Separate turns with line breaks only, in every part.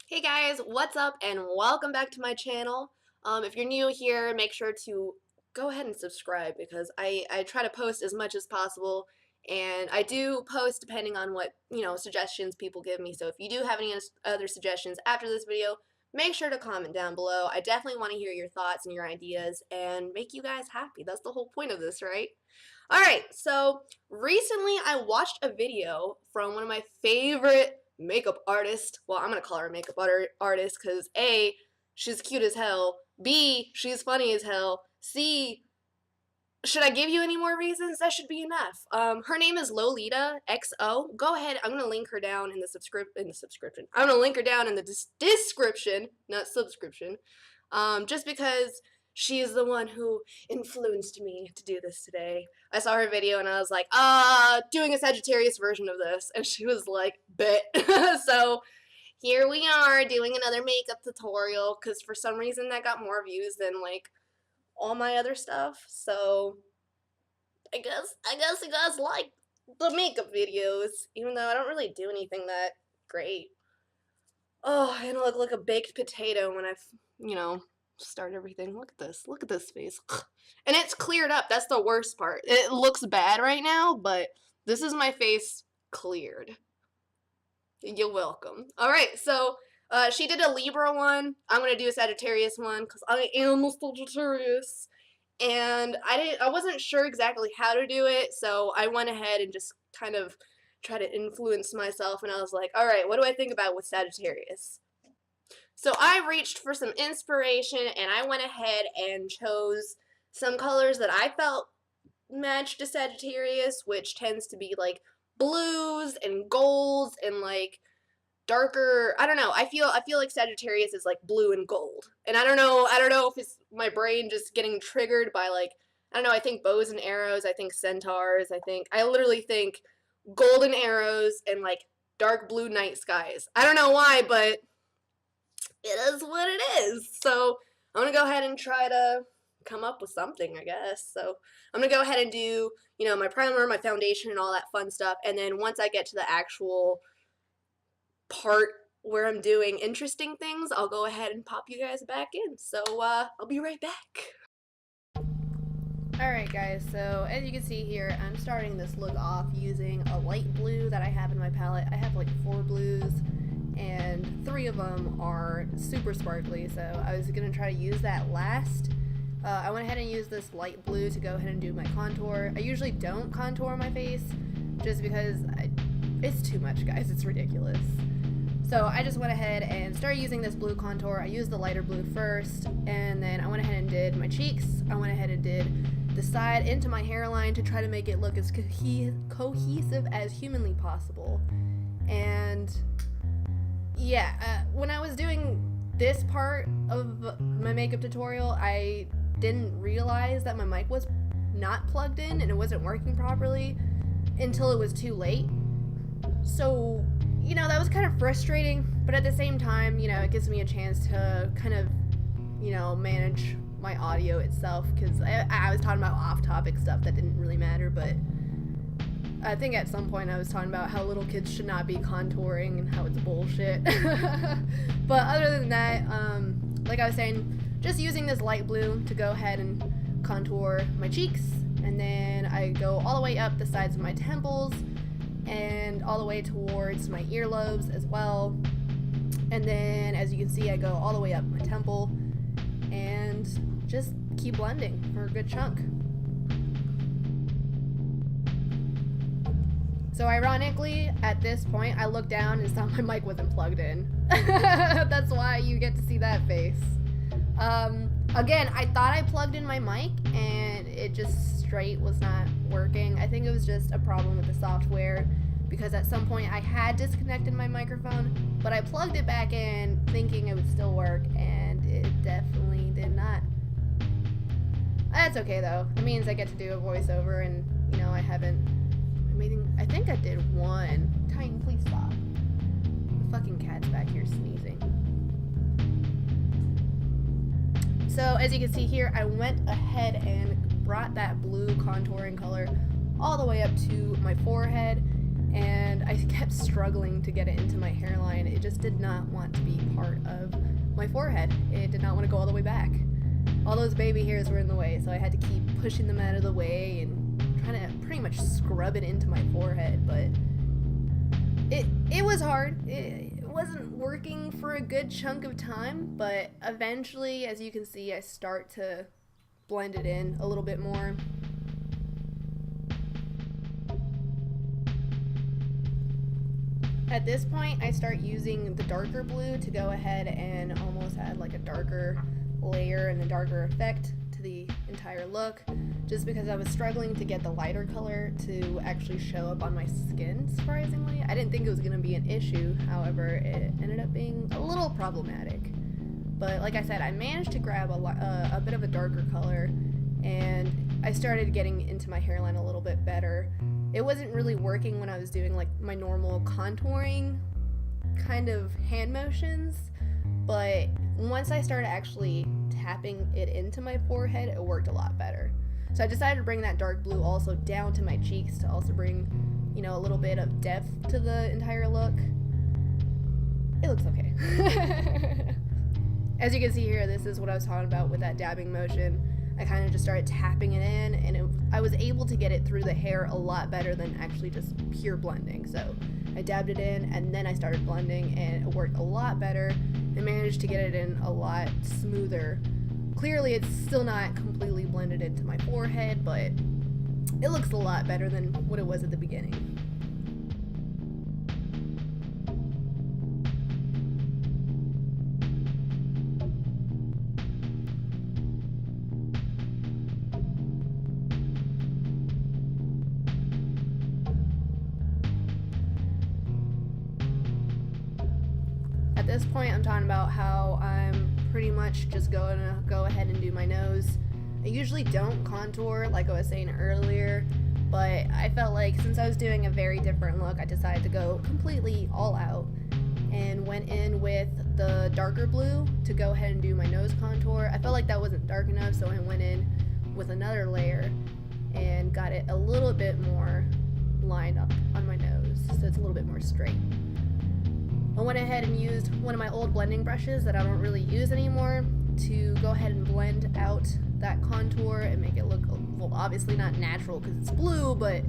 Hey guys, what's up and welcome back to my channel. If you're new here, make sure to go ahead and subscribe because I try to post as much as possible, and I do post depending on what, suggestions people give me. So if you do have any other suggestions after this video, make sure to comment down below. I definitely want to hear your thoughts and your ideas and make you guys happy. That's the whole point of this, right? Alright, so recently I watched a video from one of my favorite makeup artist. Well, I'm gonna call her a makeup artist because A, she's cute as hell. B, she's funny as hell. C, should I give you any more reasons? That should be enough. Her name is Lolita XO. Go ahead. I'm gonna link her down in the subscription. I'm gonna link her down in the description, not subscription. Just because she is the one who influenced me to do this today. I saw her video and I was like, doing a Sagittarius version of this. And she was like, bet. So here we are doing another makeup tutorial because for some reason that got more views than like all my other stuff. So I guess you guys like the makeup videos, even though I don't really do anything that great. Oh, I look like a baked potato when I've, start everything. Look at this. Look at this face. And it's cleared up. That's the worst part. It looks bad right now, but this is my face cleared. You're welcome. Alright, so she did a Libra one. I'm going to do a Sagittarius one because I am a Sagittarius. And I wasn't sure exactly how to do it, so I went ahead and just kind of try to influence myself, and I was like, alright, what do I think about with Sagittarius? So I reached for some inspiration, and I went ahead and chose some colors that I felt matched to Sagittarius, which tends to be like blues and golds and like darker. I don't know. I feel like Sagittarius is like blue and gold, and I don't know if it's my brain just getting triggered by like, I don't know. I think bows and arrows. I think centaurs. I literally think golden arrows and like dark blue night skies. I don't know why, but it is what it is. So I'm gonna go ahead and try to come up with something, I guess. So I'm gonna go ahead and do, my primer, my foundation, and all that fun stuff. And then once I get to the actual part where I'm doing interesting things, I'll go ahead and pop you guys back in. So I'll be right back. Alright guys, so as you can see here, I'm starting this look off using a light blue that I have in my palette. I have like 4 blues, and 3 of them are super sparkly, so I was going to try to use that last. I went ahead and used this light blue to go ahead and do my contour. I usually don't contour my face, just because it's too much, guys. It's ridiculous. So I just went ahead and started using this blue contour. I used the lighter blue first, and then I went ahead and did my cheeks. I went ahead and did the side into my hairline to try to make it look as cohesive as humanly possible. And yeah, when I was doing this part of my makeup tutorial, I didn't realize that my mic was not plugged in and it wasn't working properly until it was too late. So, that was kind of frustrating, but at the same time, it gives me a chance to kind of, manage my audio itself, because I was talking about off-topic stuff that didn't really matter, but I think at some point I was talking about how little kids should not be contouring and how it's bullshit. But other than that, like I was saying, just using this light blue to go ahead and contour my cheeks, and then I go all the way up the sides of my temples and all the way towards my earlobes as well. And then, as you can see, I go all the way up my temple and just keep blending for a good chunk. So ironically, at this point, I looked down and saw my mic wasn't plugged in. That's why you get to see that face. Again, I thought I plugged in my mic and it just straight was not working. I think it was just a problem with the software, because at some point I had disconnected my microphone, but I plugged it back in thinking it would still work, and it definitely did not. That's okay though. It means I get to do a voiceover, and I think I did one. Titan, please stop. The fucking cat's back here sneezing. So as you can see here, I went ahead and brought that blue contouring color all the way up to my forehead. and I kept struggling to get it into my hairline. It just did not want to be part of my forehead. It did not want to go all the way back. All those baby hairs were in the way, so I had to keep pushing them out of the way and trying to pretty much scrub it into my forehead, but it was hard. It wasn't working for a good chunk of time, but eventually, as you can see, I start to blend it in a little bit more. At this point, I start using the darker blue to go ahead and almost add like a darker layer and a darker effect to the entire look, just because I was struggling to get the lighter color to actually show up on my skin, surprisingly. I didn't think it was going to be an issue, however, it ended up being a little problematic. But like I said, I managed to grab a bit of a darker color, and I started getting into my hairline a little bit better. It wasn't really working when I was doing like my normal contouring kind of hand motions, but once I started actually tapping it into my forehead, it worked a lot better. So I decided to bring that dark blue also down to my cheeks to also bring, you know, a little bit of depth to the entire look. It looks okay. As you can see here, this is what I was talking about with that dabbing motion. I kind of just started tapping it in, and I was able to get it through the hair a lot better than actually just pure blending. So I dabbed it in, and then I started blending, and it worked a lot better. I managed to get it in a lot smoother. Clearly, it's still not completely blended into my forehead, but it looks a lot better than what it was at the beginning. At this point, I'm talking about how I'm pretty much just going to go ahead and do my nose. I usually don't contour like I was saying earlier, but I felt like since I was doing a very different look, I decided to go completely all out and went in with the darker blue to go ahead and do my nose contour. I felt like that wasn't dark enough, so I went in with another layer and got it a little bit more lined up on my nose, so it's a little bit more straight. I went ahead and used one of my old blending brushes that I don't really use anymore to go ahead and blend out that contour and make it look, well, obviously not natural because it's blue, but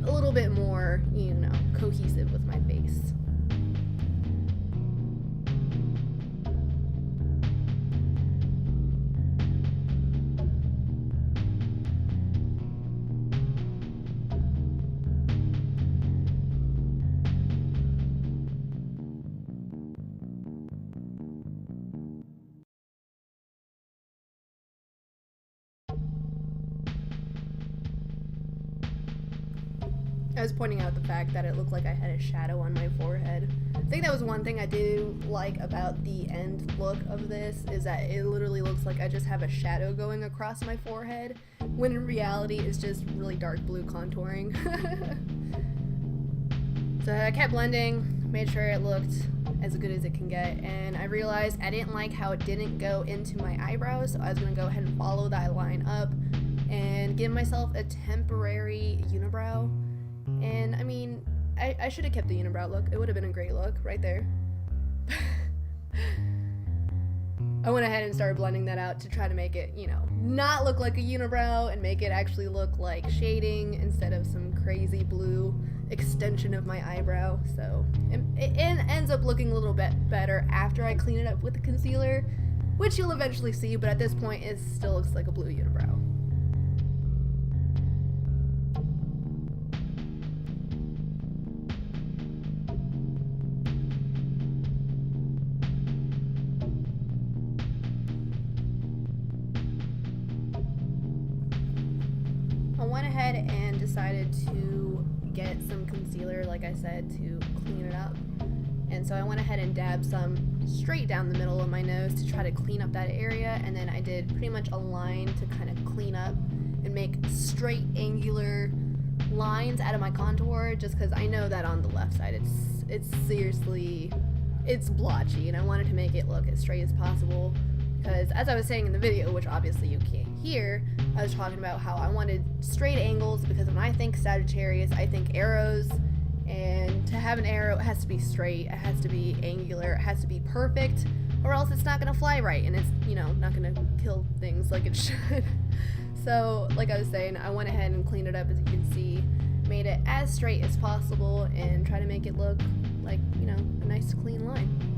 a little bit more, you know, cohesive with my face. I was pointing out the fact that it looked like I had a shadow on my forehead. I think that was one thing I do like about the end look of this, is that it literally looks like I just have a shadow going across my forehead, when in reality it's just really dark blue contouring. So I kept blending, made sure it looked as good as it can get, and I realized I didn't like how it didn't go into my eyebrows, so I was going to go ahead and follow that line up and give myself a temporary unibrow. And I mean, I should have kept the unibrow look. It would have been a great look right there. I went ahead and started blending that out to try to make it, you know, not look like a unibrow and make it actually look like shading instead of some crazy blue extension of my eyebrow. So it ends up looking a little bit better after I clean it up with the concealer, which you'll eventually see, but at this point it still looks like a blue unibrow. I went ahead and decided to get some concealer, like I said, to clean it up. And so I went ahead and dabbed some straight down the middle of my nose to try to clean up that area, and then I did pretty much a line to kind of clean up and make straight angular lines out of my contour, just because I know that on the left side it's seriously, it's blotchy, and I wanted to make it look as straight as possible. Because as I was saying in the video, which obviously you can't hear, I was talking about how I wanted straight angles, because when I think Sagittarius, I think arrows, And to have an arrow, it has to be straight, it has to be angular, it has to be perfect, or else it's not gonna fly right, and it's, you know, not gonna kill things like it should. So, like I was saying, I went ahead and cleaned it up, as you can see, made it as straight as possible, and try to make it look like, you know, a nice clean line.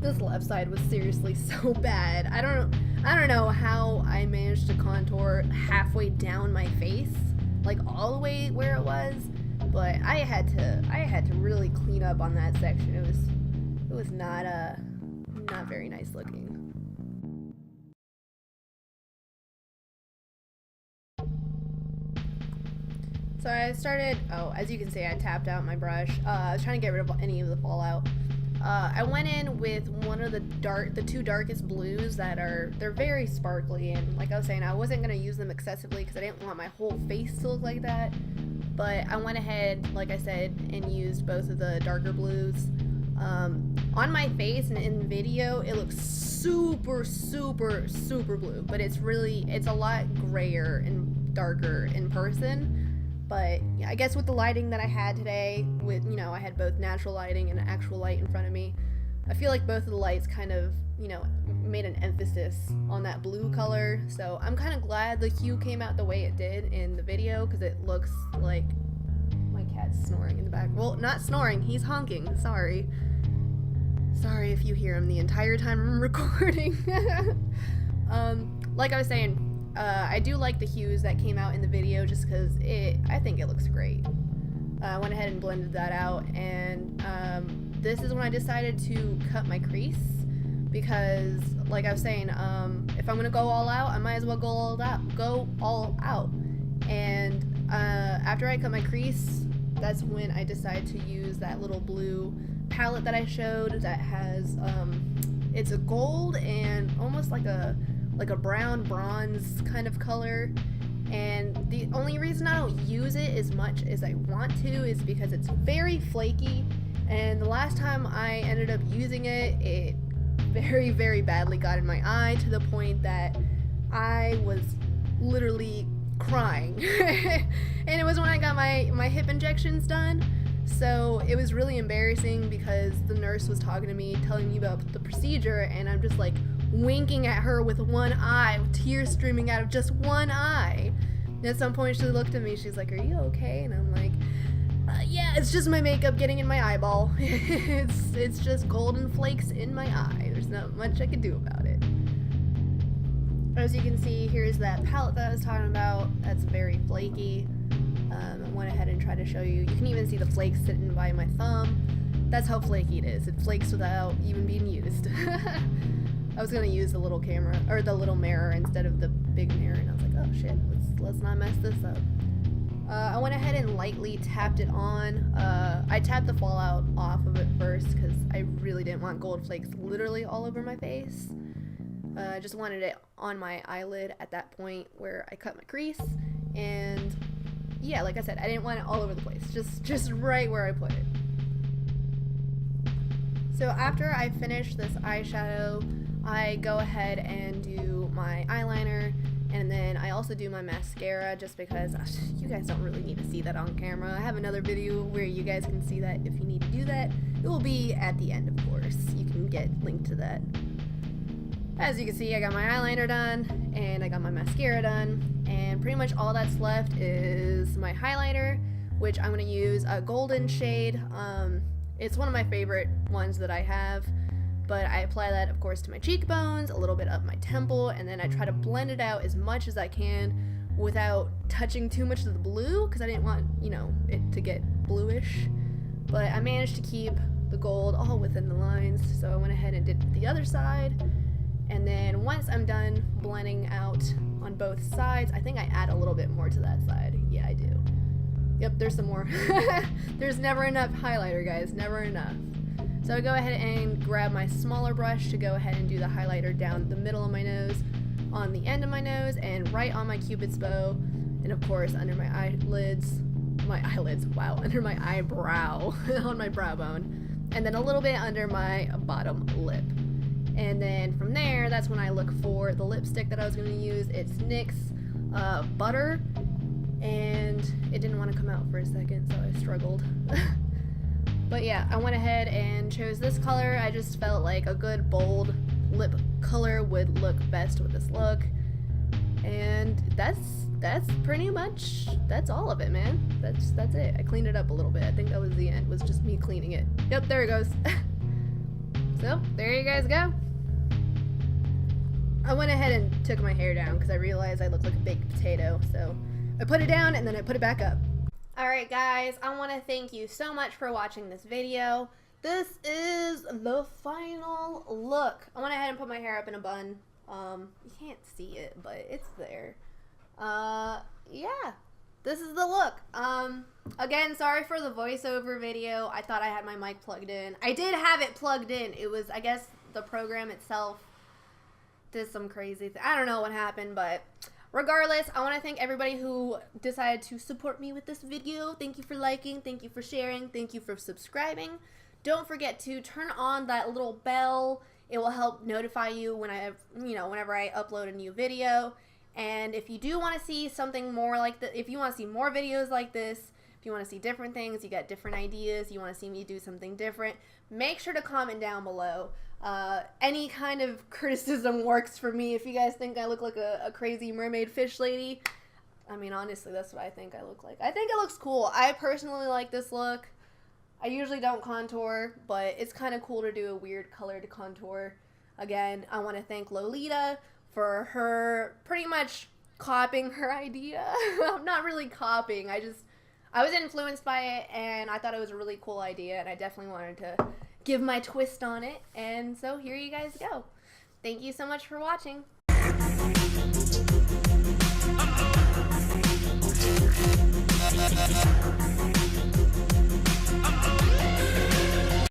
This left side was seriously so bad. I don't know how I managed to contour halfway down my face, like all the way where it was, but I had to really clean up on that section. It was not very nice looking. So I started, as you can see, I tapped out my brush. I was trying to get rid of any of the fallout. I went in with one of the two darkest blues they're very sparkly, and like I was saying, I wasn't going to use them excessively because I didn't want my whole face to look like that, but I went ahead, like I said, and used both of the darker blues. On my face and in video, it looks super, super, super blue, but it's a lot grayer and darker in person. But yeah, I guess with the lighting that I had today, with, you know, I had both natural lighting and actual light in front of me, I feel like both of the lights kind of, you know, made an emphasis on that blue color. So I'm kind of glad the hue came out the way it did in the video, because it looks like my cat's snoring in the back. Well, not snoring, he's honking. Sorry if you hear him the entire time I'm recording. Like I was saying, I do like the hues that came out in the video just because I think it looks great. I went ahead and blended that out, and this is when I decided to cut my crease, because like I was saying, if I'm gonna go all out, I might as well go all out. And after I cut my crease, that's when I decided to use that little blue palette that I showed that has it's a gold and almost like a brown bronze kind of color, and the only reason I don't use it as much as I want to is because it's very flaky, and the last time I ended up using it very, very badly got in my eye, to the point that I was literally crying. And it was when I got my hip injections done. So it was really embarrassing because the nurse was talking to me, telling me about the procedure, and I'm just like winking at her with one eye, with tears streaming out of just one eye. And at some point she looked at me, she's like, "Are you okay?" And I'm like, yeah, it's just my makeup getting in my eyeball. it's just golden flakes in my eye. There's not much I can do about it. As you can see, here's that palette that I was talking about. That's very flaky. I went ahead and tried to show you. You can even see the flakes sitting by my thumb. That's how flaky it is. It flakes without even being used. I was gonna use the little camera, or the little mirror, instead of the big mirror, and I was like, oh shit, let's not mess this up. I went ahead and lightly tapped it on. I tapped the fallout off of it first because I really didn't want gold flakes literally all over my face. I just wanted it on my eyelid at that point where I cut my crease, and yeah, like I said, I didn't want it all over the place, just right where I put it. So after I finish this eyeshadow, I go ahead and do my eyeliner, and then I also do my mascara, just because you guys don't really need to see that on camera. I have another video where you guys can see that if you need to do that. It will be at the end, of course. You can get linked to that. As you can see, I got my eyeliner done, and I got my mascara done, and pretty much all that's left is my highlighter, which I'm going to use a golden shade. It's one of my favorite ones that I have, but I apply that, of course, to my cheekbones, a little bit up my temple, and then I try to blend it out as much as I can without touching too much of the blue, because I didn't want, you know, it to get bluish. But I managed to keep the gold all within the lines, so I went ahead and did the other side. And then once I'm done blending out on both sides, I think I add a little bit more to that side. Yeah, I do. Yep, there's some more. There's never enough highlighter, guys, never enough. So I go ahead and grab my smaller brush to go ahead and do the highlighter down the middle of my nose, on the end of my nose, and right on my cupid's bow, and of course under my eyelids, my eyelids, wow, under my eyebrow, on my brow bone, and then a little bit under my bottom lip. And then from there, that's when I look for the lipstick that I was going to use. It's NYX Butter, and it didn't want to come out for a second, so I struggled. But yeah, I went ahead and chose this color. I just felt like a good bold lip color would look best with this look. And that's pretty much, that's all of it, man. That's it. I cleaned it up a little bit. I think that was the end, was just me cleaning it. Yep, there it goes. So, there you guys go. I went ahead and took my hair down because I realized I looked like a baked potato, so I put it down and then I put it back up. Alright guys, I want to thank you so much for watching this video. This is the final look. I went ahead and put my hair up in a bun. You can't see it, but it's there. Yeah, this is the look. Again, sorry for the voiceover video. I thought I had my mic plugged in. I did have it plugged in. It was, I guess, the program itself did some crazy thing. I don't know what happened, but regardless, I want to thank everybody who decided to support me with this video. Thank you for liking, thank you for sharing, thank you for subscribing. Don't forget to turn on that little bell. It will help notify you when whenever I upload a new video. And if you do want to see something more like that, if you want to see more videos like this, if you want to see different things, you got different ideas, you want to see me do something different, make sure to comment down below. Any kind of criticism works for me. If you guys think I look like a crazy mermaid fish lady, I mean, honestly, that's what I think I look like. I think it looks cool. I personally like this look. I usually don't contour, but it's kind of cool to do a weird colored contour. Again, I want to thank Lolita for her pretty much copying her idea. I'm not really copying. I was influenced by it, and I thought it was a really cool idea, and I definitely wanted to give my twist on it. And so here you guys go. Thank you so much for watching.